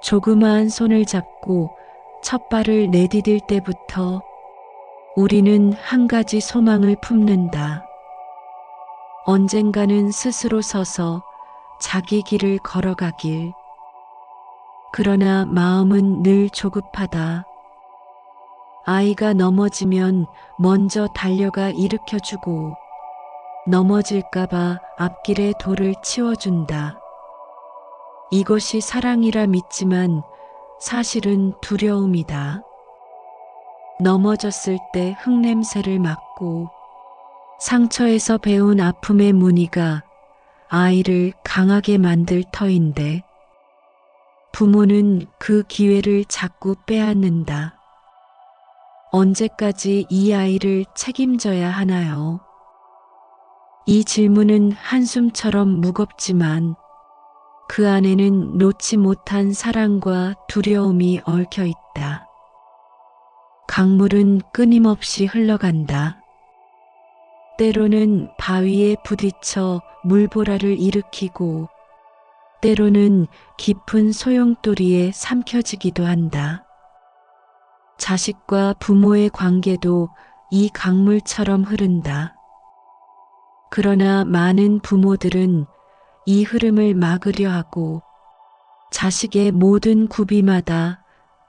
조그마한 손을 잡고 첫 발을 내디딜 때부터 우리는 한 가지 소망을 품는다. 언젠가는 스스로 서서 자기 길을 걸어가길. 그러나 마음은 늘 조급하다. 아이가 넘어지면 먼저 달려가 일으켜주고 넘어질까봐 앞길에 돌을 치워준다. 이것이 사랑이라 믿지만 사실은 두려움이다. 넘어졌을 때 흙냄새를 맡고 상처에서 배운 아픔의 무늬가 아이를 강하게 만들 터인데 부모는 그 기회를 자꾸 빼앗는다. 언제까지 이 아이를 책임져야 하나요? 이 질문은 한숨처럼 무겁지만 그 안에는 놓지 못한 사랑과 두려움이 얽혀 있다. 강물은 끊임없이 흘러간다. 때로는 바위에 부딪혀 물보라를 일으키고 때로는 깊은 소용돌이에 삼켜지기도 한다. 자식과 부모의 관계도 이 강물처럼 흐른다. 그러나 많은 부모들은 이 흐름을 막으려 하고 자식의 모든 구비마다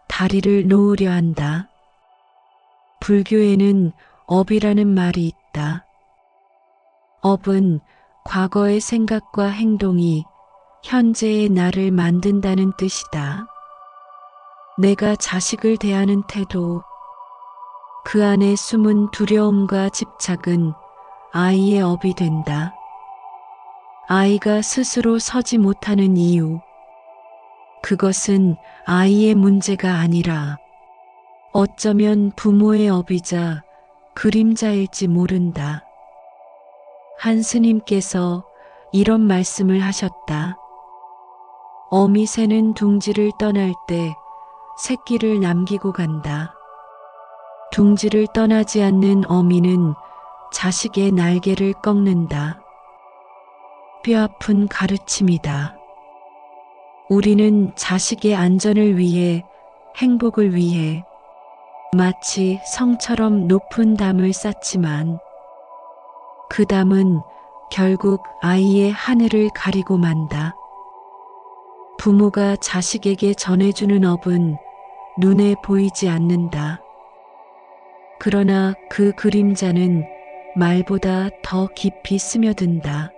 다리를 놓으려 한다. 불교에는 업이라는 말이 있다. 업은 과거의 생각과 행동이 현재의 나를 만든다는 뜻이다. 내가 자식을 대하는 태도, 그 안에 숨은 두려움과 집착은 아이의 업이 된다. 아이가 스스로 서지 못하는 이유, 그것은 아이의 문제가 아니라 어쩌면 부모의 업이자 그림자일지 모른다. 한 스님께서 이런 말씀을 하셨다. 어미 새는 둥지를 떠날 때 새끼를 남기고 간다. 둥지를 떠나지 않는 어미는 자식의 날개를 꺾는다. 뼈아픈 가르침이다. 우리는 자식의 안전을 위해, 행복을 위해 마치 성처럼 높은 담을 쌓지만 그 담은 결국 아이의 하늘을 가리고 만다. 부모가 자식에게 전해주는 업은 눈에 보이지 않는다. 그러나 그 그림자는 말보다 더 깊이 스며든다.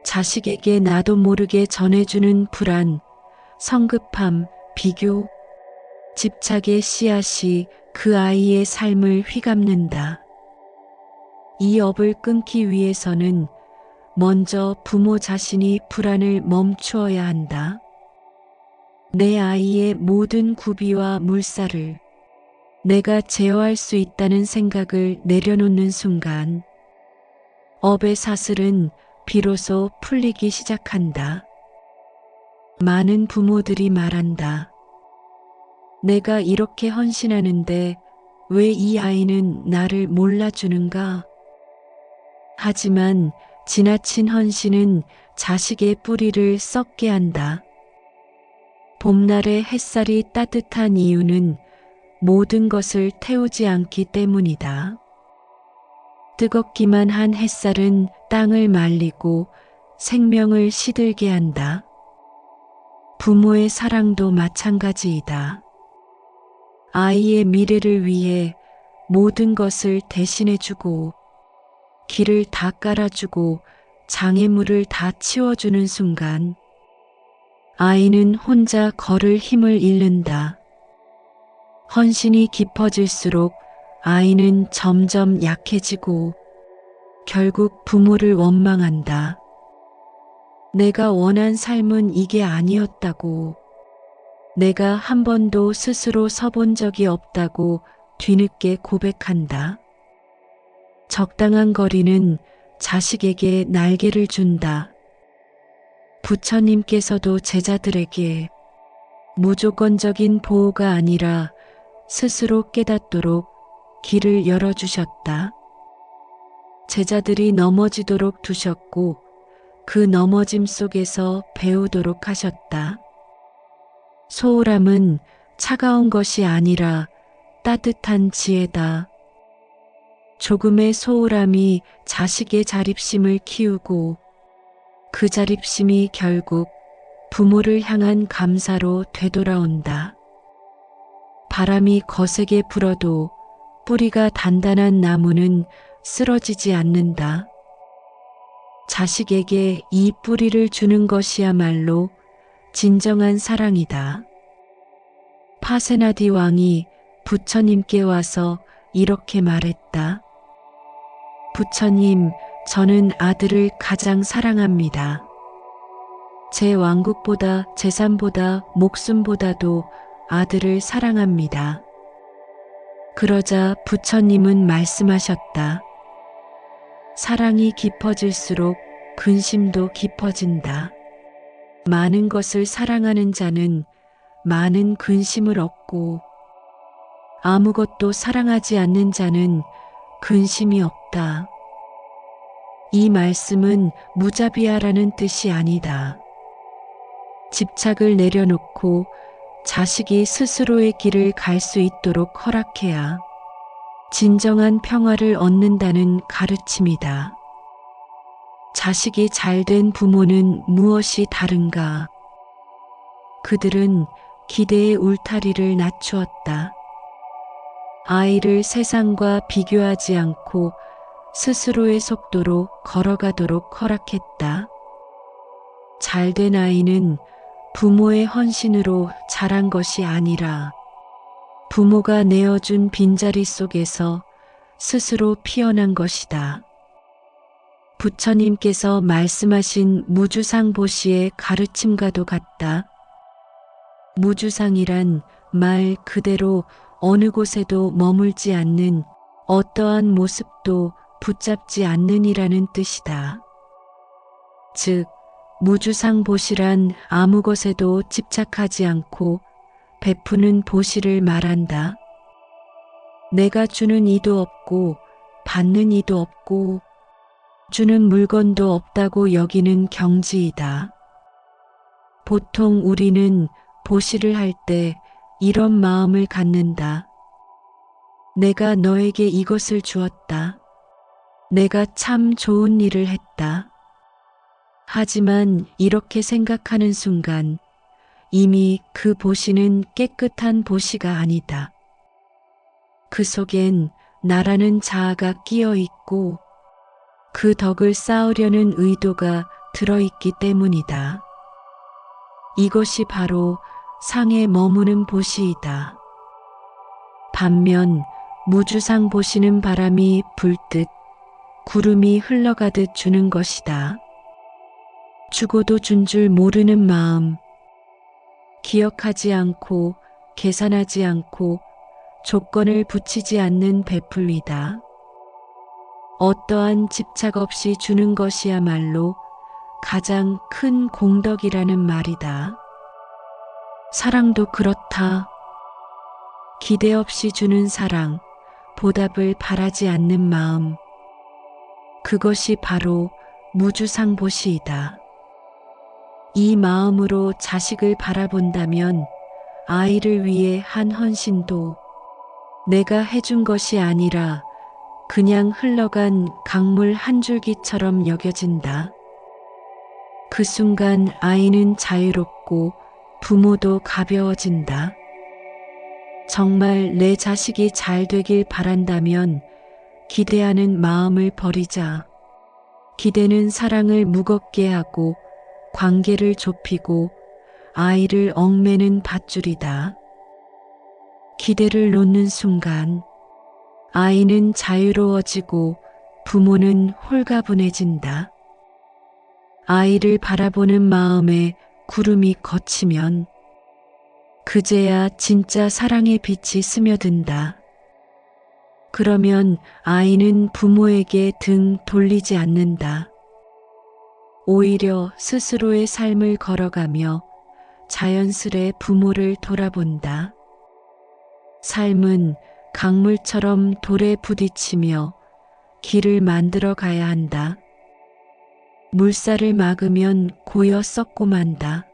자식에게 나도 모르게 전해주는 불안, 성급함, 비교, 집착의 씨앗이 그 아이의 삶을 휘감는다. 이 업을 끊기 위해서는 먼저 부모 자신이 불안을 멈추어야 한다. 내 아이의 모든 구비와 물살을 내가 제어할 수 있다는 생각을 내려놓는 순간 업의 사슬은 비로소 풀리기 시작한다. 많은 부모들이 말한다. 내가 이렇게 헌신하는데 왜 이 아이는 나를 몰라주는가? 하지만 지나친 헌신은 자식의 뿌리를 썩게 한다. 봄날의 햇살이 따뜻한 이유는 모든 것을 태우지 않기 때문이다. 뜨겁기만 한 햇살은 땅을 말리고 생명을 시들게 한다. 부모의 사랑도 마찬가지이다. 아이의 미래를 위해 모든 것을 대신해주고 길을 다 깔아주고 장애물을 다 치워주는 순간 아이는 혼자 걸을 힘을 잃는다. 헌신이 깊어질수록 아이는 점점 약해지고 결국 부모를 원망한다. 내가 원한 삶은 이게 아니었다고, 내가 한 번도 스스로 서본 적이 없다고 뒤늦게 고백한다. 적당한 거리는 자식에게 날개를 준다. 부처님께서도 제자들에게 무조건적인 보호가 아니라 스스로 깨닫도록 길을 열어주셨다. 제자들이 넘어지도록 두셨고 그 넘어짐 속에서 배우도록 하셨다. 소홀함은 차가운 것이 아니라 따뜻한 지혜다. 조금의 소홀함이 자식의 자립심을 키우고 그 자립심이 결국 부모를 향한 감사로 되돌아온다. 바람이 거세게 불어도 뿌리가 단단한 나무는 쓰러지지 않는다. 자식에게 이 뿌리를 주는 것이야말로 진정한 사랑이다. 파세나디 왕이 부처님께 와서 이렇게 말했다. 부처님, 저는 아들을 가장 사랑합니다. 제 왕국보다 재산보다 목숨보다도 아들을 사랑합니다. 그러자 부처님은 말씀하셨다. 사랑이 깊어질수록 근심도 깊어진다. 많은 것을 사랑하는 자는 많은 근심을 얻고 아무것도 사랑하지 않는 자는 근심이 없다. 이 말씀은 무자비하라는 뜻이 아니다. 집착을 내려놓고 자식이 스스로의 길을 갈 수 있도록 허락해야 진정한 평화를 얻는다는 가르침이다. 자식이 잘된 부모는 무엇이 다른가? 그들은 기대의 울타리를 낮추었다. 아이를 세상과 비교하지 않고 스스로의 속도로 걸어가도록 허락했다. 잘된 아이는 부모의 헌신으로 자란 것이 아니라 부모가 내어준 빈자리 속에서 스스로 피어난 것이다. 부처님께서 말씀하신 무주상보시의 가르침과도 같다. 무주상이란 말 그대로 어느 곳에도 머물지 않는 어떠한 모습도 붙잡지 않는이라는 뜻이다. 즉, 무주상보시란 아무 것에도 집착하지 않고 베푸는 보시를 말한다. 내가 주는 이도 없고 받는 이도 없고 주는 물건도 없다고 여기는 경지이다. 보통 우리는 보시를 할 때 이런 마음을 갖는다. 내가 너에게 이것을 주었다. 내가 참 좋은 일을 했다. 하지만 이렇게 생각하는 순간 이미 그 보시는 깨끗한 보시가 아니다. 그 속엔 나라는 자아가 끼어 있고 그 덕을 쌓으려는 의도가 들어있기 때문이다. 이것이 바로 상에 머무는 보시이다. 반면 무주상 보시는 바람이 불듯 구름이 흘러가듯 주는 것이다. 주고도 준 줄 모르는 마음, 기억하지 않고 계산하지 않고 조건을 붙이지 않는 베풀이다. 어떠한 집착 없이 주는 것이야말로 가장 큰 공덕이라는 말이다. 사랑도 그렇다. 기대 없이 주는 사랑, 보답을 바라지 않는 마음, 그것이 바로 무주상보시이다. 이 마음으로 자식을 바라본다면 아이를 위해 한 헌신도 내가 해준 것이 아니라 그냥 흘러간 강물 한 줄기처럼 여겨진다. 그 순간 아이는 자유롭고 부모도 가벼워진다. 정말 내 자식이 잘 되길 바란다면 기대하는 마음을 버리자. 기대는 사랑을 무겁게 하고 관계를 좁히고 아이를 얽매는 밧줄이다. 기대를 놓는 순간 아이는 자유로워지고 부모는 홀가분해진다. 아이를 바라보는 마음에 구름이 걷히면 그제야 진짜 사랑의 빛이 스며든다. 그러면 아이는 부모에게 등 돌리지 않는다. 오히려 스스로의 삶을 걸어가며 자연스레 부모를 돌아본다. 삶은 강물처럼 돌에 부딪히며 길을 만들어 가야 한다. 물살을 막으면 고여 썩고 만다.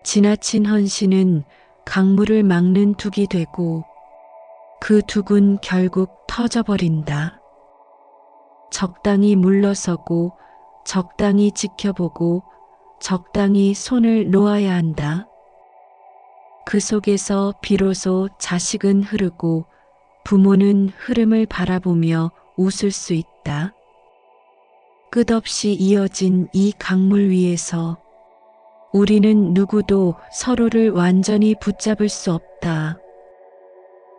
지나친 헌신은 강물을 막는 둑이 되고 그 둑은 결국 터져버린다. 적당히 물러서고 적당히 지켜보고 적당히 손을 놓아야 한다. 그 속에서 비로소 자식은 흐르고 부모는 흐름을 바라보며 웃을 수 있다. 끝없이 이어진 이 강물 위에서 우리는 누구도 서로를 완전히 붙잡을 수 없다.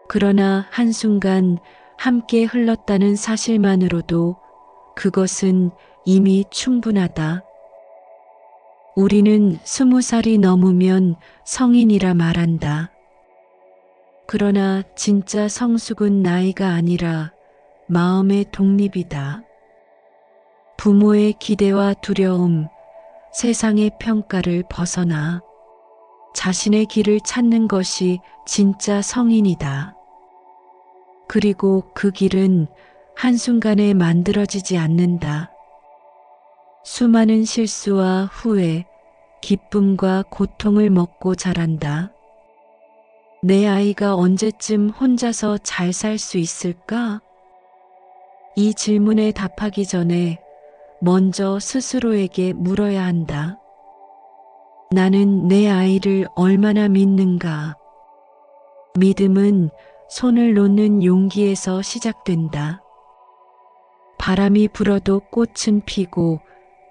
그러나 한순간 함께 흘렀다는 사실만으로도 그것은 이미 충분하다. 우리는 20살이 넘으면 성인이라 말한다. 그러나 진짜 성숙은 나이가 아니라 마음의 독립이다. 부모의 기대와 두려움, 세상의 평가를 벗어나 자신의 길을 찾는 것이 진짜 성인이다. 그리고 그 길은 한순간에 만들어지지 않는다. 수많은 실수와 후회, 기쁨과 고통을 먹고 자란다. 내 아이가 언제쯤 혼자서 잘 살 수 있을까? 이 질문에 답하기 전에 먼저 스스로에게 물어야 한다. 나는 내 아이를 얼마나 믿는가? 믿음은 손을 놓는 용기에서 시작된다. 바람이 불어도 꽃은 피고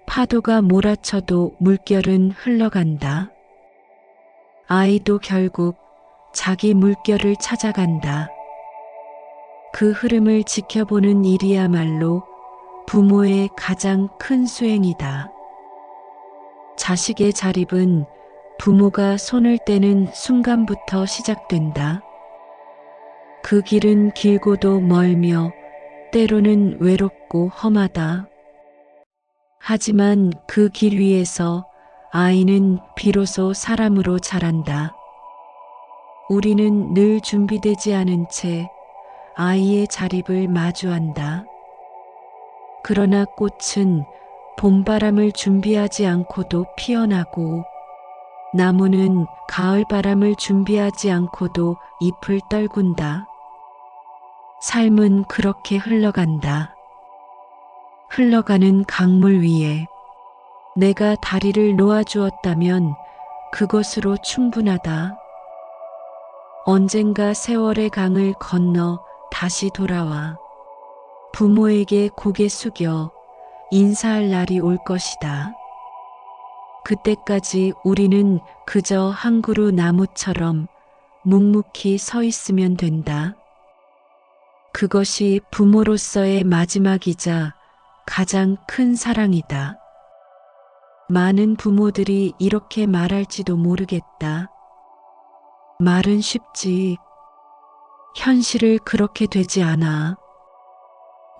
파도가 몰아쳐도 물결은 흘러간다. 아이도 결국 자기 물결을 찾아간다. 그 흐름을 지켜보는 일이야말로 부모의 가장 큰 수행이다. 자식의 자립은 부모가 손을 떼는 순간부터 시작된다. 그 길은 길고도 멀며 때로는 외롭고 험하다. 하지만 그 길 위에서 아이는 비로소 사람으로 자란다. 우리는 늘 준비되지 않은 채 아이의 자립을 마주한다. 그러나 꽃은 봄바람을 준비하지 않고도 피어나고 나무는 가을바람을 준비하지 않고도 잎을 떨군다. 삶은 그렇게 흘러간다. 흘러가는 강물 위에 내가 다리를 놓아주었다면 그것으로 충분하다. 언젠가 세월의 강을 건너 다시 돌아와 부모에게 고개 숙여 인사할 날이 올 것이다. 그때까지 우리는 그저 한 그루 나무처럼 묵묵히 서 있으면 된다. 그것이 부모로서의 마지막이자 가장 큰 사랑이다. 많은 부모들이 이렇게 말할지도 모르겠다. 말은 쉽지. 현실을 그렇게 되지 않아.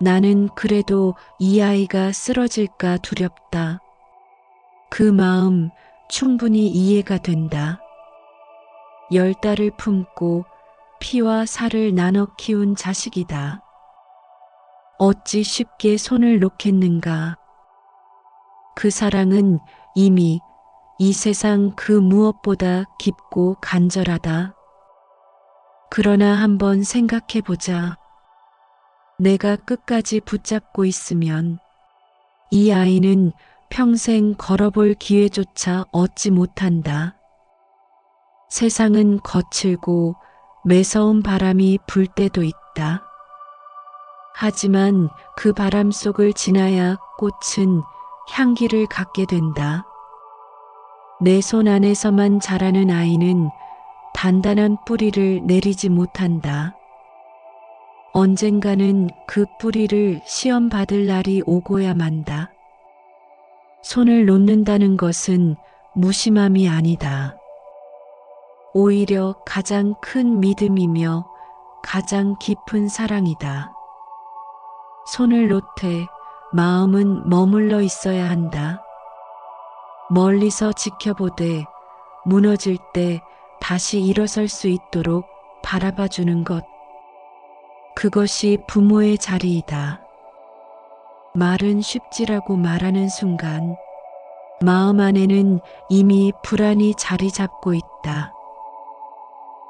나는 그래도 이 아이가 쓰러질까 두렵다. 그 마음 충분히 이해가 된다. 10달을 품고 피와 살을 나눠 키운 자식이다. 어찌 쉽게 손을 놓겠는가. 그 사랑은 이미 이 세상 그 무엇보다 깊고 간절하다. 그러나 한번 생각해 보자. 내가 끝까지 붙잡고 있으면 이 아이는 평생 걸어볼 기회조차 얻지 못한다. 세상은 거칠고 매서운 바람이 불 때도 있다. 하지만 그 바람 속을 지나야 꽃은 향기를 갖게 된다. 내 손 안에서만 자라는 아이는 단단한 뿌리를 내리지 못한다. 언젠가는 그 뿌리를 시험받을 날이 오고야 만다. 손을 놓는다는 것은 무심함이 아니다. 오히려 가장 큰 믿음이며 가장 깊은 사랑이다. 손을 놓되 마음은 머물러 있어야 한다. 멀리서 지켜보되 무너질 때 다시 일어설 수 있도록 바라봐 주는 것. 그것이 부모의 자리이다. 말은 쉽지라고 말하는 순간 마음 안에는 이미 불안이 자리 잡고 있다.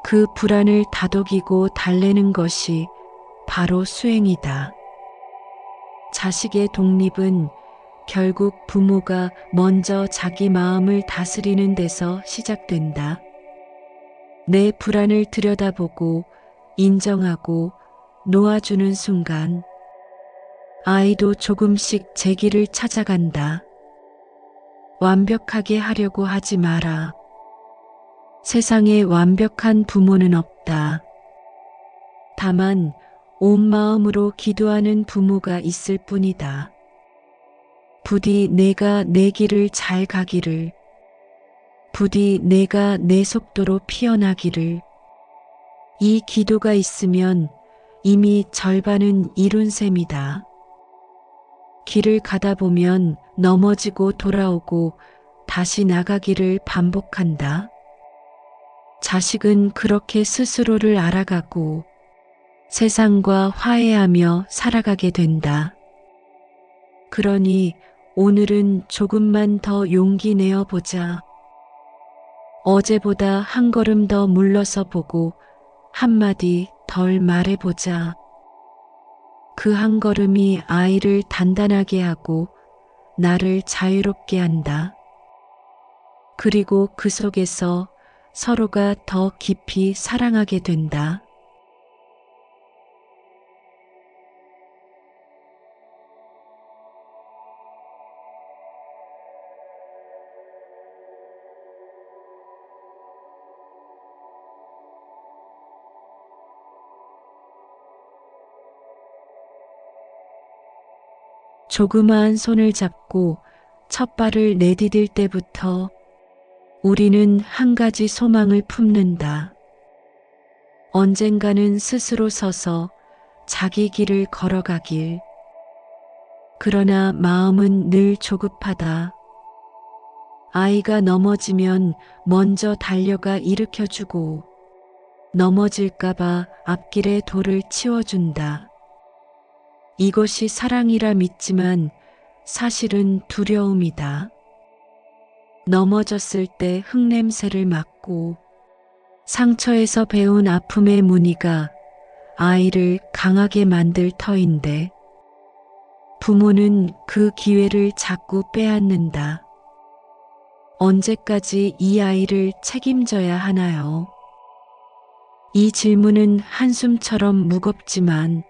그 불안을 다독이고 달래는 것이 바로 수행이다. 자식의 독립은 결국 부모가 먼저 자기 마음을 다스리는 데서 시작된다. 내 불안을 들여다보고 인정하고 놓아주는 순간 아이도 조금씩 제 길을 찾아간다. 완벽하게 하려고 하지 마라. 세상에 완벽한 부모는 없다. 다만 온 마음으로 기도하는 부모가 있을 뿐이다. 부디 내가 내 길을 잘 가기를, 부디 내가 내 속도로 피어나기를. 이 기도가 있으면 이미 절반은 이룬 셈이다. 길을 가다 보면 넘어지고 돌아오고 다시 나가기를 반복한다. 자식은 그렇게 스스로를 알아가고 세상과 화해하며 살아가게 된다. 그러니 오늘은 조금만 더 용기 내어 보자. 어제보다 한 걸음 더 물러서 보고 한마디 덜 말해보자. 그 한 걸음이 아이를 단단하게 하고 나를 자유롭게 한다. 그리고 그 속에서 서로가 더 깊이 사랑하게 된다. 조그마한 손을 잡고 첫 발을 내디딜 때부터 우리는 한 가지 소망을 품는다. 언젠가는 스스로 서서 자기 길을 걸어가길. 그러나 마음은 늘 조급하다. 아이가 넘어지면 먼저 달려가 일으켜주고 넘어질까봐 앞길에 돌을 치워준다. 이것이 사랑이라 믿지만 사실은 두려움이다. 넘어졌을 때 흙냄새를 맡고 상처에서 배운 아픔의 무늬가 아이를 강하게 만들 터인데 부모는 그 기회를 자꾸 빼앗는다. 언제까지 이 아이를 책임져야 하나요? 이 질문은 한숨처럼 무겁지만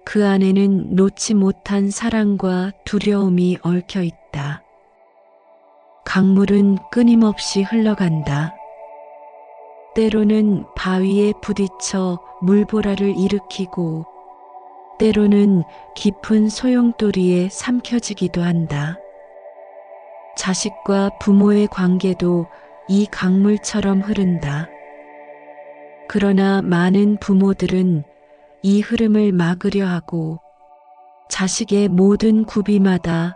그 안에는 놓지 못한 사랑과 두려움이 얽혀 있다. 강물은 끊임없이 흘러간다. 때로는 바위에 부딪혀 물보라를 일으키고 때로는 깊은 소용돌이에 삼켜지기도 한다. 자식과 부모의 관계도 이 강물처럼 흐른다. 그러나 많은 부모들은 이 흐름을 막으려 하고 자식의 모든 구비마다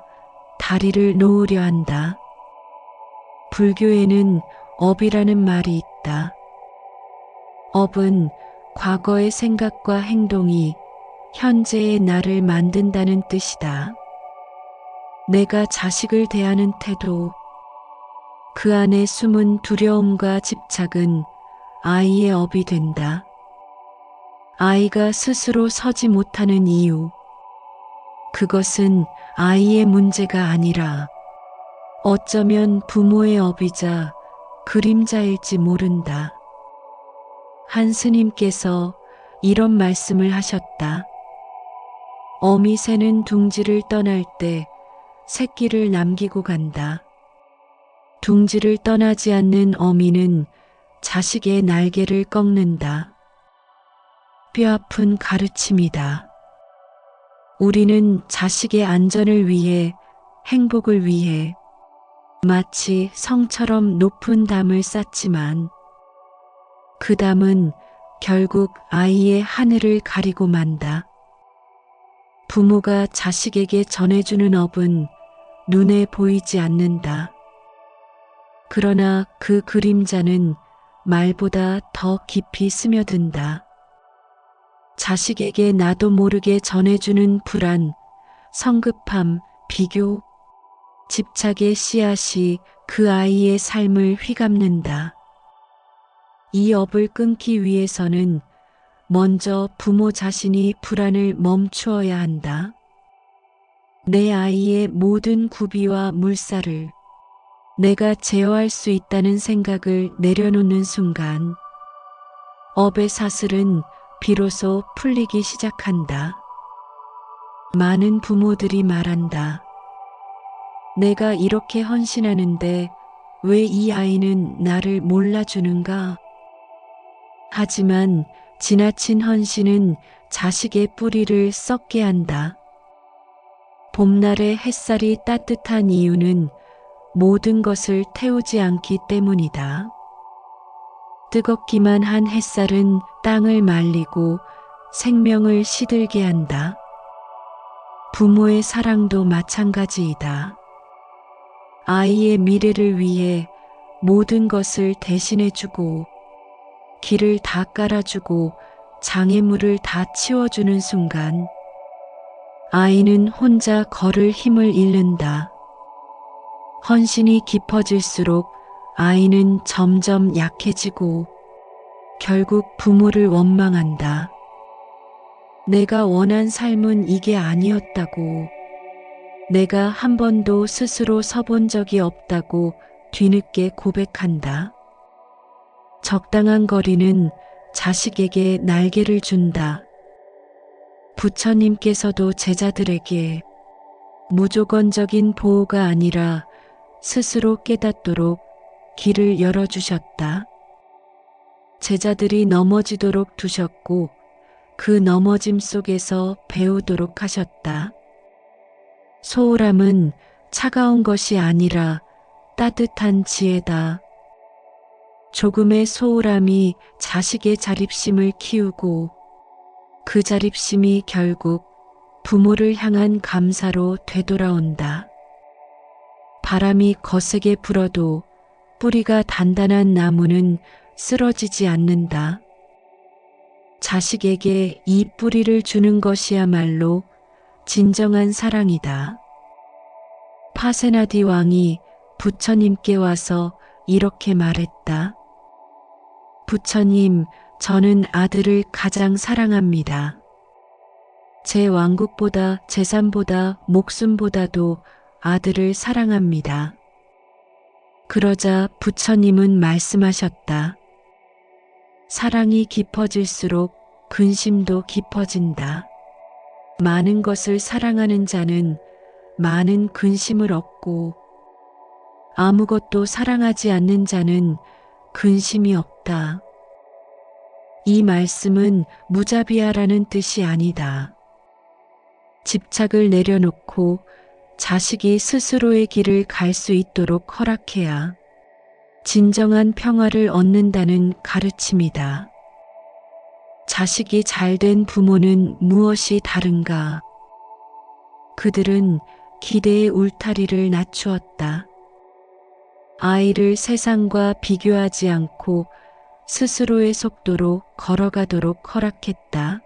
다리를 놓으려 한다. 불교에는 업이라는 말이 있다. 업은 과거의 생각과 행동이 현재의 나를 만든다는 뜻이다. 내가 자식을 대하는 태도, 그 안에 숨은 두려움과 집착은 아이의 업이 된다. 아이가 스스로 서지 못하는 이유, 그것은 아이의 문제가 아니라 어쩌면 부모의 업이자 그림자일지 모른다. 한 스님께서 이런 말씀을 하셨다. 어미 새는 둥지를 떠날 때 새끼를 남기고 간다. 둥지를 떠나지 않는 어미는 자식의 날개를 꺾는다. 뼈아픈 가르침이다. 우리는 자식의 안전을 위해, 행복을 위해 마치 성처럼 높은 담을 쌓지만 그 담은 결국 아이의 하늘을 가리고 만다. 부모가 자식에게 전해주는 업은 눈에 보이지 않는다. 그러나 그 그림자는 말보다 더 깊이 스며든다. 자식에게 나도 모르게 전해주는 불안, 성급함, 비교, 집착의 씨앗이 그 아이의 삶을 휘감는다. 이 업을 끊기 위해서는 먼저 부모 자신이 불안을 멈추어야 한다. 내 아이의 모든 구비와 물살을 내가 제어할 수 있다는 생각을 내려놓는 순간 업의 사슬은 비로소 풀리기 시작한다. 많은 부모들이 말한다. 내가 이렇게 헌신하는데 왜 이 아이는 나를 몰라주는가? 하지만 지나친 헌신은 자식의 뿌리를 썩게 한다. 봄날의 햇살이 따뜻한 이유는 모든 것을 태우지 않기 때문이다. 뜨겁기만 한 햇살은 땅을 말리고 생명을 시들게 한다. 부모의 사랑도 마찬가지이다. 아이의 미래를 위해 모든 것을 대신해주고 길을 다 깔아주고 장애물을 다 치워주는 순간 아이는 혼자 걸을 힘을 잃는다. 헌신이 깊어질수록 아이는 점점 약해지고 결국 부모를 원망한다. 내가 원한 삶은 이게 아니었다고, 내가 한 번도 스스로 서본 적이 없다고 뒤늦게 고백한다. 적당한 거리는 자식에게 날개를 준다. 부처님께서도 제자들에게 무조건적인 보호가 아니라 스스로 깨닫도록 길을 열어주셨다. 제자들이 넘어지도록 두셨고 그 넘어짐 속에서 배우도록 하셨다. 소홀함은 차가운 것이 아니라 따뜻한 지혜다. 조금의 소홀함이 자식의 자립심을 키우고 그 자립심이 결국 부모를 향한 감사로 되돌아온다. 바람이 거세게 불어도 뿌리가 단단한 나무는 쓰러지지 않는다. 자식에게 이 뿌리를 주는 것이야말로 진정한 사랑이다. 파세나디 왕이 부처님께 와서 이렇게 말했다. 부처님, 저는 아들을 가장 사랑합니다. 제 왕국보다 재산보다 목숨보다도 아들을 사랑합니다. 그러자 부처님은 말씀하셨다. 사랑이 깊어질수록 근심도 깊어진다. 많은 것을 사랑하는 자는 많은 근심을 얻고 아무것도 사랑하지 않는 자는 근심이 없다. 이 말씀은 무자비하라는 뜻이 아니다. 집착을 내려놓고 자식이 스스로의 길을 갈 수 있도록 허락해야 진정한 평화를 얻는다는 가르침이다. 자식이 잘된 부모는 무엇이 다른가? 그들은 기대의 울타리를 낮추었다. 아이를 세상과 비교하지 않고 스스로의 속도로 걸어가도록 허락했다.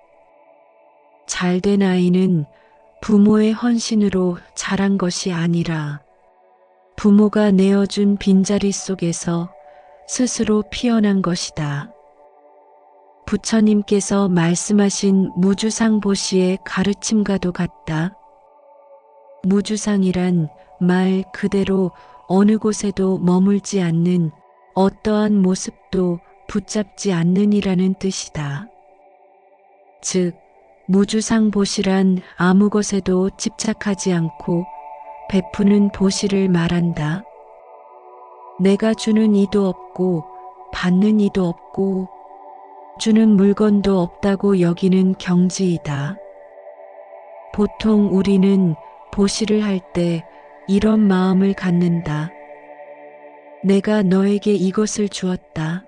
잘된 아이는 부모의 헌신으로 자란 것이 아니라 부모가 내어준 빈자리 속에서 스스로 피어난 것이다. 부처님께서 말씀하신 무주상보시의 가르침과도 같다. 무주상이란 말 그대로 어느 곳에도 머물지 않는 어떠한 모습도 붙잡지 않는이라는 뜻이다. 즉, 무주상보시란 아무 것에도 집착하지 않고 베푸는 보시를 말한다. 내가 주는 이도 없고 받는 이도 없고 주는 물건도 없다고 여기는 경지이다. 보통 우리는 보시를 할 때 이런 마음을 갖는다. 내가 너에게 이것을 주었다.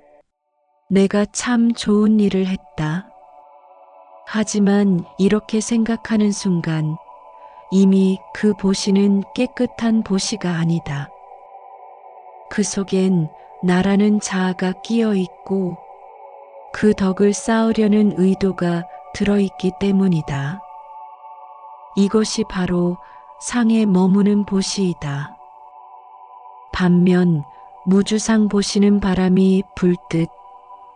내가 참 좋은 일을 했다. 하지만 이렇게 생각하는 순간 이미 그 보시는 깨끗한 보시가 아니다. 그 속엔 나라는 자아가 끼어 있고 그 덕을 쌓으려는 의도가 들어있기 때문이다. 이것이 바로 상에 머무는 보시이다. 반면 무주상 보시는 바람이 불듯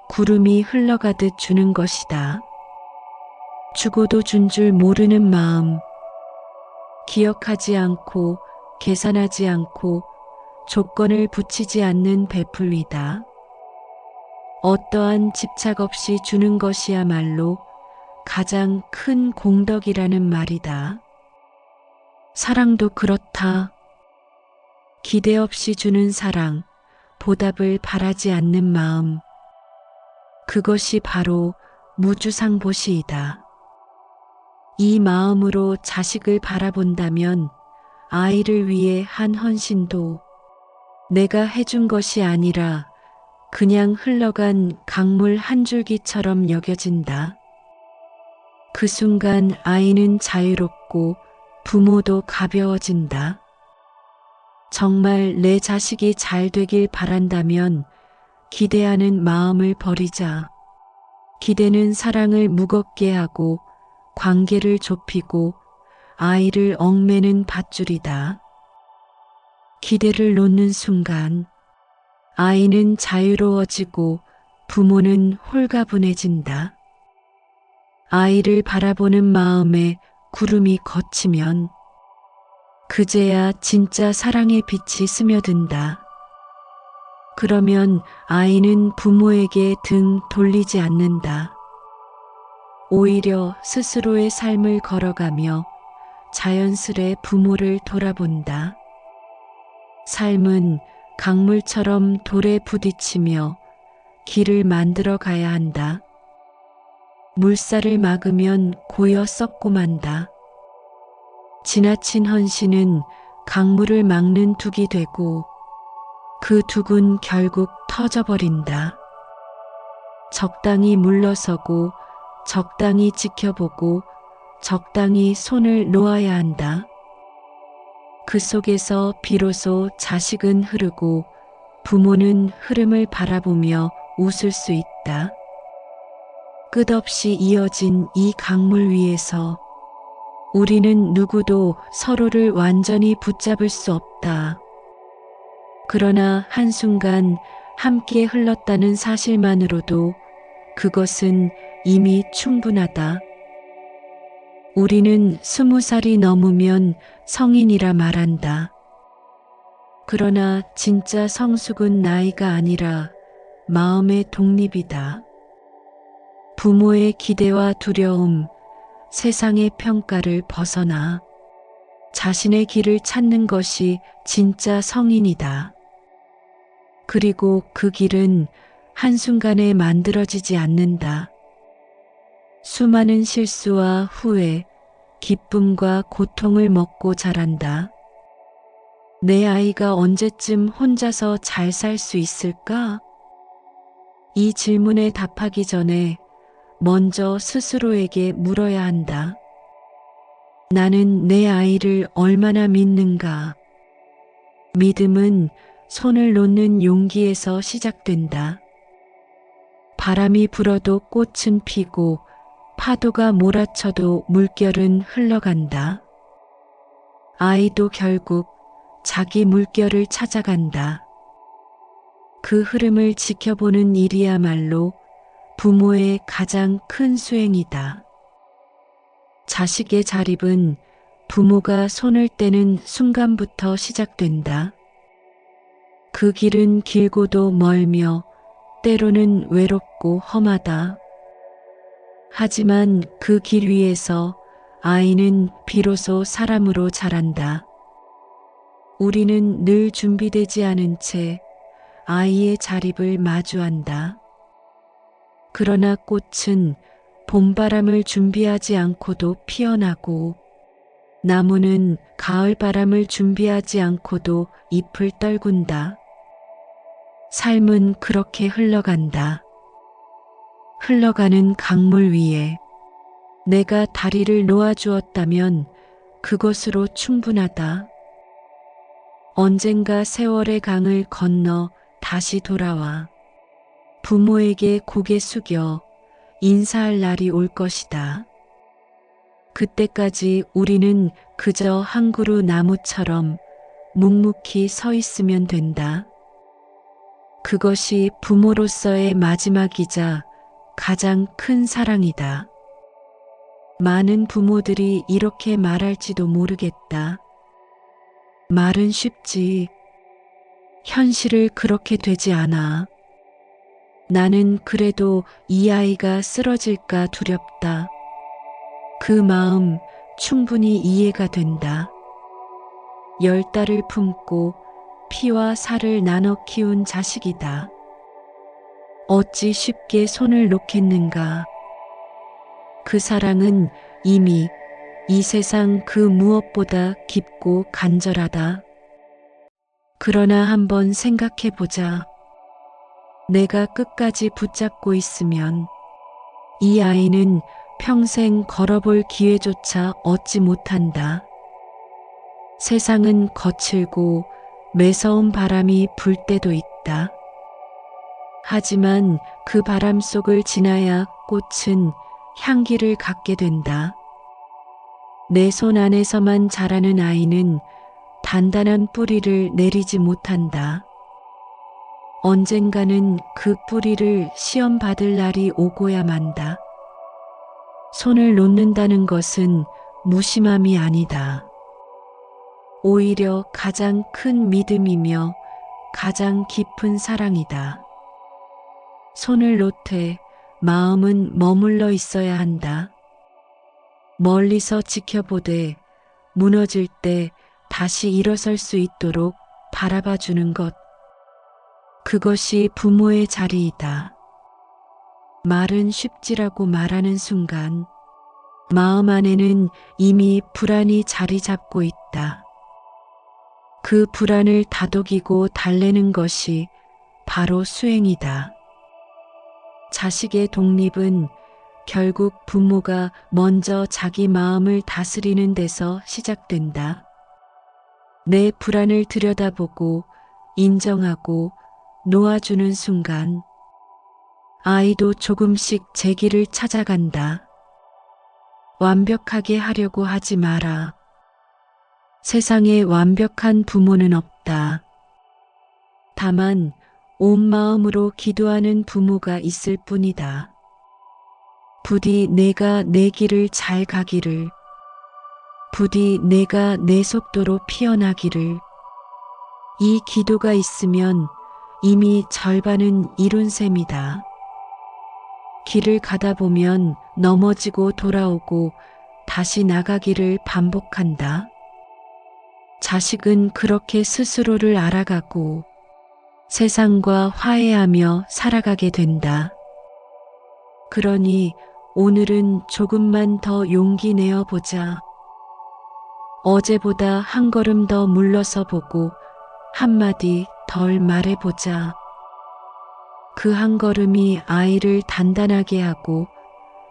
구름이 흘러가듯 주는 것이다. 주고도 준 줄 모르는 마음, 기억하지 않고 계산하지 않고 조건을 붙이지 않는 베풀이다. 어떠한 집착 없이 주는 것이야말로 가장 큰 공덕이라는 말이다. 사랑도 그렇다. 기대 없이 주는 사랑, 보답을 바라지 않는 마음. 그것이 바로 무주상보시이다. 이 마음으로 자식을 바라본다면 아이를 위해 한 헌신도 내가 해준 것이 아니라 그냥 흘러간 강물 한 줄기처럼 여겨진다. 그 순간 아이는 자유롭고 부모도 가벼워진다. 정말 내 자식이 잘 되길 바란다면 기대하는 마음을 버리자. 기대는 사랑을 무겁게 하고 관계를 좁히고 아이를 얽매는 밧줄이다. 기대를 놓는 순간 아이는 자유로워지고 부모는 홀가분해진다. 아이를 바라보는 마음에 구름이 걷히면 그제야 진짜 사랑의 빛이 스며든다. 그러면 아이는 부모에게 등 돌리지 않는다. 오히려 스스로의 삶을 걸어가며 자연스레 부모를 돌아본다. 삶은 강물처럼 돌에 부딪히며 길을 만들어 가야 한다. 물살을 막으면 고여 썩고 만다. 지나친 헌신은 강물을 막는 둑이 되고 그 둑은 결국 터져버린다. 적당히 물러서고 적당히 지켜보고 적당히 손을 놓아야 한다. 그 속에서 비로소 자식은 흐르고 부모는 흐름을 바라보며 웃을 수 있다. 끝없이 이어진 이 강물 위에서 우리는 누구도 서로를 완전히 붙잡을 수 없다. 그러나 한순간 함께 흘렀다는 사실만으로도 그것은 이미 충분하다. 우리는 20살이 넘으면 성인이라 말한다. 그러나 진짜 성숙은 나이가 아니라 마음의 독립이다. 부모의 기대와 두려움, 세상의 평가를 벗어나 자신의 길을 찾는 것이 진짜 성인이다. 그리고 그 길은 한순간에 만들어지지 않는다. 수많은 실수와 후회, 기쁨과 고통을 먹고 자란다. 내 아이가 언제쯤 혼자서 잘 살 수 있을까? 이 질문에 답하기 전에 먼저 스스로에게 물어야 한다. 나는 내 아이를 얼마나 믿는가? 믿음은 손을 놓는 용기에서 시작된다. 바람이 불어도 꽃은 피고 파도가 몰아쳐도 물결은 흘러간다. 아이도 결국 자기 물결을 찾아간다. 그 흐름을 지켜보는 일이야말로 부모의 가장 큰 수행이다. 자식의 자립은 부모가 손을 떼는 순간부터 시작된다. 그 길은 길고도 멀며 때로는 외롭고 험하다. 하지만 그 길 위에서 아이는 비로소 사람으로 자란다. 우리는 늘 준비되지 않은 채 아이의 자립을 마주한다. 그러나 꽃은 봄바람을 준비하지 않고도 피어나고 나무는 가을바람을 준비하지 않고도 잎을 떨군다. 삶은 그렇게 흘러간다. 흘러가는 강물 위에 내가 다리를 놓아주었다면 그것으로 충분하다. 언젠가 세월의 강을 건너 다시 돌아와 부모에게 고개 숙여 인사할 날이 올 것이다. 그때까지 우리는 그저 한 그루 나무처럼 묵묵히 서 있으면 된다. 그것이 부모로서의 마지막이자 가장 큰 사랑이다. 많은 부모들이 이렇게 말할지도 모르겠다. 말은 쉽지. 현실을 그렇게 되지 않아. 나는 그래도 이 아이가 쓰러질까 두렵다. 그 마음 충분히 이해가 된다. 10달을 품고 피와 살을 나눠 키운 자식이다. 어찌 쉽게 손을 놓겠는가. 그 사랑은 이미 이 세상 그 무엇보다 깊고 간절하다. 그러나 한번 생각해 보자. 내가 끝까지 붙잡고 있으면 이 아이는 평생 걸어볼 기회조차 얻지 못한다. 세상은 거칠고 매서운 바람이 불 때도 있다. 하지만 그 바람 속을 지나야 꽃은 향기를 갖게 된다. 내 손 안에서만 자라는 아이는 단단한 뿌리를 내리지 못한다. 언젠가는 그 뿌리를 시험 받을 날이 오고야 만다. 손을 놓는다는 것은 무심함이 아니다. 오히려 가장 큰 믿음이며 가장 깊은 사랑이다. 손을 놓되 마음은 머물러 있어야 한다. 멀리서 지켜보되 무너질 때 다시 일어설 수 있도록 바라봐 주는 것. 그것이 부모의 자리이다. 말은 쉽지라고 말하는 순간 마음 안에는 이미 불안이 자리 잡고 있다. 그 불안을 다독이고 달래는 것이 바로 수행이다. 자식의 독립은 결국 부모가 먼저 자기 마음을 다스리는 데서 시작된다. 내 불안을 들여다보고 인정하고 놓아주는 순간 아이도 조금씩 제 길을 찾아간다. 완벽하게 하려고 하지 마라. 세상에 완벽한 부모는 없다. 다만 온 마음으로 기도하는 부모가 있을 뿐이다. 부디 내가 내 길을 잘 가기를, 부디 내가 내 속도로 피어나기를. 이 기도가 있으면 이미 절반은 이룬 셈이다. 길을 가다 보면 넘어지고 돌아오고 다시 나가기를 반복한다. 자식은 그렇게 스스로를 알아가고 세상과 화해하며 살아가게 된다. 그러니 오늘은 조금만 더 용기 내어 보자. 어제보다 한 걸음 더 물러서 보고 한마디 덜 말해보자. 그 한 걸음이 아이를 단단하게 하고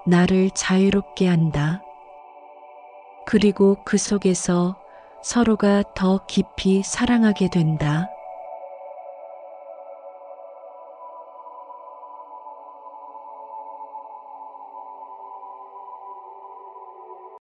나를 자유롭게 한다. 그리고 그 속에서 서로가 더 깊이 사랑하게 된다.